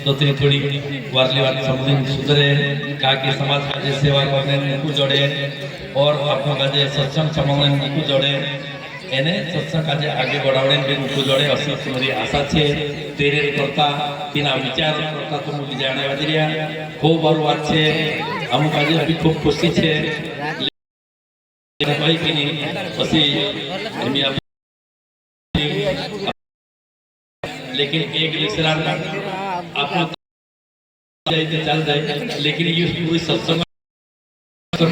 दो तीन थोड़ी वारली वाली समझिन सुधरे काकी समाज का जे सेवा करने उनको जोड़े और आपको का जे सत्संग समंगन उनको जोड़े एने सत्संग का जे आगे बढ़ावने भी उनको जोड़े असी तुम्हारी आशा छे तेरे करता तीना विचार करता तुम मुझे जाने वाली रिया खूब बार बात छे हम का जे अभी खूब खुशी छे भाई की नहीं असी लेकिन एक लिसरार आप जाइए चल जाए लेकिन ये पूरी सत्संग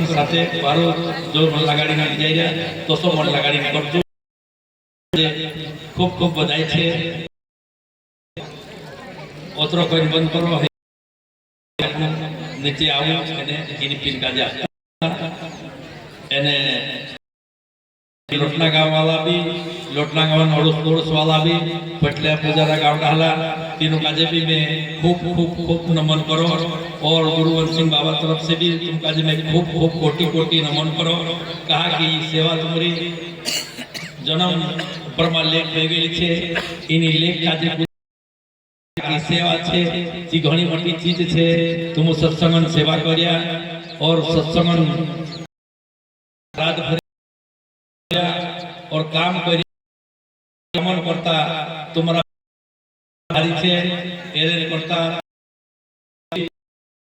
साथे बारो जो मन लगाड़ी ना जाइए तो सो मन लगाड़ी कर दो खूब खूब बधाई छे ओतरो कोई बंद करो नीचे आओ एने किनी पिन का जा एने लोटना गांव वाला भी लोटना गांव नोड़स वाला भी पटले पूजारा गांव डाला तीनों काजे भी मैं खूब खूब खूब नमन करो और गुरुवंश सिंह बाबा तरफ से भी तुम काजे में खूब खूब कोटि कोटि नमन करो कहा कि सेवा तुम्हारी जन्म ब्रह्मा लेख में गई छे इनी लेख काजे की सेवा छे जी घणी मोटी चीज छे तुम सत्संगन सेवा करिया और सत्संगन रात भर और काम करी मन करता तुम्हारा भारी छे एरे करता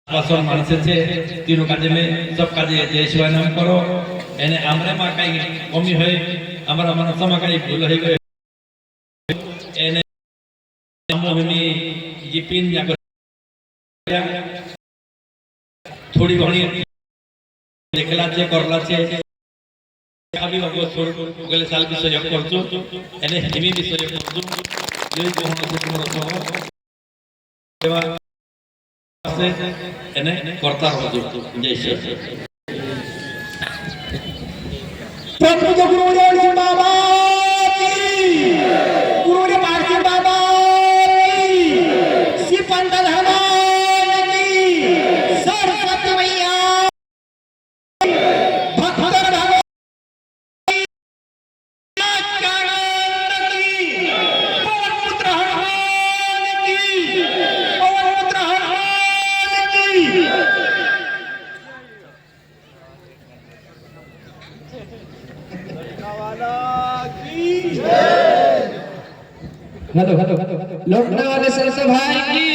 पासन मानसे छे तीनों काजे में सब काजे जय शिवाय नाम करो एने हमरे मा काई कमी होय हमरा मनसा मा काई भूल होई गए एने हमोनी ये पिन या थोड़ी घणी देखला छे करला छे अभी वो गले साल की सहयोग करछु एने हिमी भी सहयोग करछु जय कोन से तुमरो सेवा से एने करता रहजु जय श्री प्रभु गुरुदेव बाबा की गुरुदेव पार्टी बाबा की श्री पंत हनुमान की सरस्वती मैया लोटने वाले सरसे भाई की